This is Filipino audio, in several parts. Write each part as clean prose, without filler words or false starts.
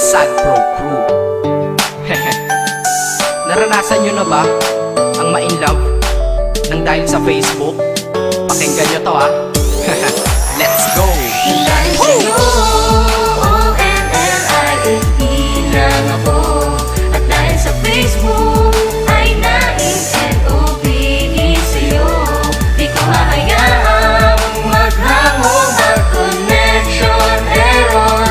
Sad Pro Crew. Naranasan nyo na ba ang ma-inlove nang dahil sa Facebook? Pakinggan nyo to ha. Let's go! Dahil sa'yo, O-N-L-I-F-E lang ako. At dahil sa Facebook ay na-N-O-V-E sa'yo. Di ko hahayaang maghango, mag-connection error.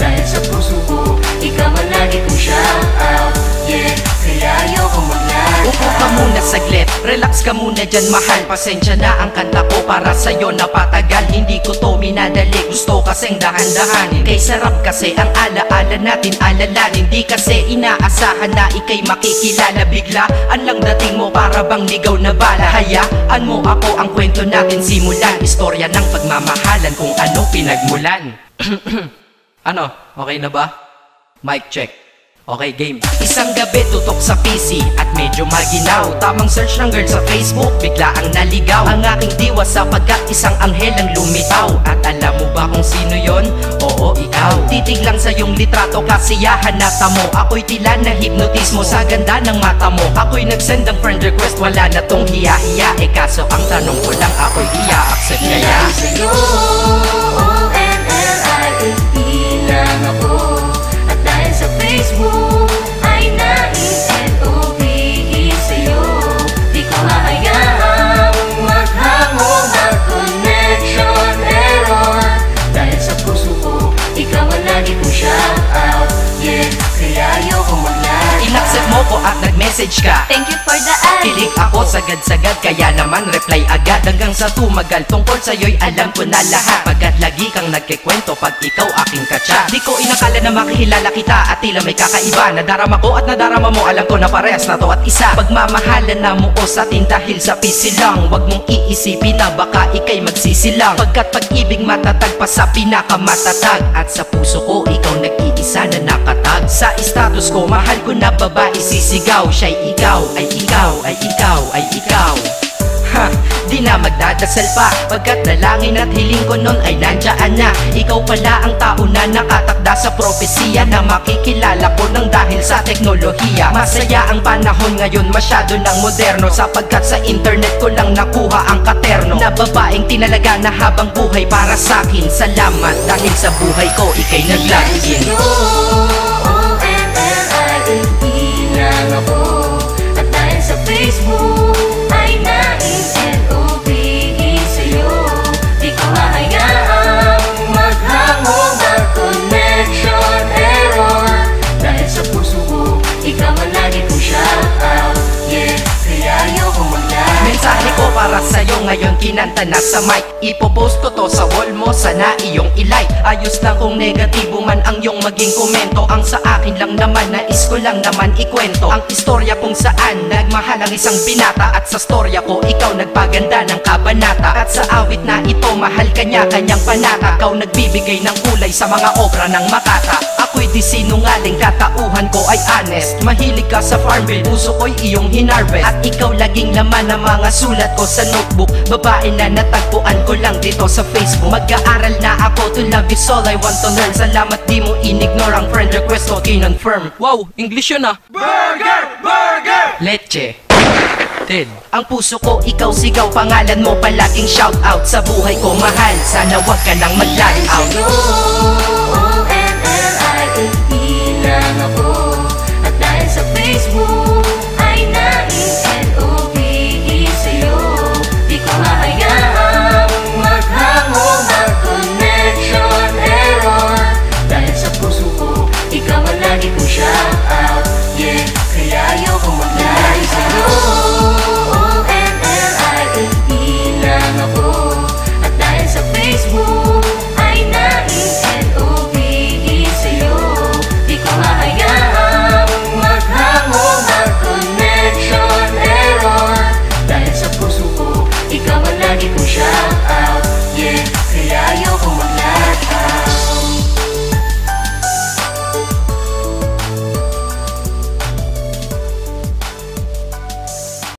Dahil sa puso ko, ikaw ang lagi kong shout out. Yeah, kaya ayoko mag-lag. Upo ka muna saglit, relax ka muna dyan mahal. Pasensya na ang kanta ko para sa'yo napatagal. Hindi ko to minadali, gusto kasing dahan-dahanin. Kay sarap kasi ang alaala natin alalanin. Di kasi inaasahan na ikay makikilala. Biglaan lang dating mo para bang ligaw na bala. Hayaan mo ako ang kwento natin simulan. Istorya ng pagmamahalan kung ano pinagmulan. Ano, okay na ba? Mic check. Okay, game. Isang gabi tutok sa PC at medyo maginaw. Tamang search ng girl sa Facebook, bigla ang naligaw. Ang aking diwa sapagkat isang anghel ang lumitaw. At alam mo ba kung sino yon? Oo, ikaw. Titig lang sa iyong litrato, kasiyahan na tamo. Ako'y tila na hipnotismo sa ganda ng mata mo. Ako'y nagsend ng friend request, wala na tong hiya-hiya. Kaso ang tanong ko lang, ako'y iya-accept kaya? Dahil sa'yo, O-N-L-I-F-E lang ako. At dahil sa Facebook ay na-N-O-V-E sa'yo. Di ko hahayaang maghango, mag-connection error. Dahil sa puso ko, ikaw ang lagi kong shout out. Yeah, kaya ayoko mag-lag. Inaccept mo ko at nag-message ka. Thank you for the ad. Kilig ako sagad-sagad, kaya naman reply agad. Hanggang sa tumagal, tungkol sa'yo'y alam ko na lahat. Pagkat lagi kang nagkikwento pag ikaw aking katsa. Di ko inakala na makikilala kita at tila may kakaiba. Nadarama ko at nadarama mo, alam ko na parehas na to at isa. Pagmamahalan na mo o sa atin dahil sa PC lang. Huwag mong iisipin na baka ikay magsisilang. Pagkat pag-ibig matatag pa sa pinakamatatag. At sa puso ko, ikaw nag-iisa na nakatag. Sa status ko, mahal ko na babae sisigaw. Siya'y ikaw, ay ikaw, ay ikaw, ay ikaw. Ha, di na magdadasal pa. Pagkat dalangin at hiling ko nun ay nandyaan na. Ikaw pala ang tao na nakatakda sa propesiya. Na makikilala ko nang dahil sa teknolohiya. Masaya ang panahon ngayon, masyado ng moderno. Sapagkat sa internet ko lang nakuha ang katerno. Na babaeng tinalaga na habang buhay para sa'kin. Salamat dahil sa buhay ko ikay nag-login. O-N-L-I-F-E lang ako. At dahil sa Facebook ay na-N-O-V-E sa'yo. Di ko hahayaang maghango, mag-connection error. Dahil sa puso ko, ikaw ang lagi kong shout out. Yeah, kaya ayoko mag-lag. Mensahe ko para sa'yo ngayon kinanta na sa mic. Ipopost ko to sa wall mo, sana iyong ilike. Ayos lang kung negatibo man ang iyong maging komento. Ang sa akin lang naman, nais ko lang naman ikwento ang istorya kung saan nagmahal ang isang binata. At sa storya ko, ikaw nagpaganda ng kabanata. At sa awit na ito, mahal kanya kanyang panata. Ikaw nagbibigay ng kulay sa mga obra ng Makata. Ako'y di sinungaling, katauhan ko ay honest. Mahilig ka sa farm bill, puso ko'y iyong hinarvest. At ikaw laging laman ng mga sulat ko sa notebook. Babae na natagpuan ko lang dito sa Facebook. Mag-aaral na ako, to love is all I want to learn. Salamat di mo inignore ang friend request ko, kinonfirm. Wow, English yun ah. Burger! Burger! Leche. Ted. Ang puso ko, ikaw sigaw, pangalan mo palaging shout out. Sa buhay ko mahal, sana wag ka nang mag-lag out. O-N-L-I-F-E lang ako. At dahil sa Facebook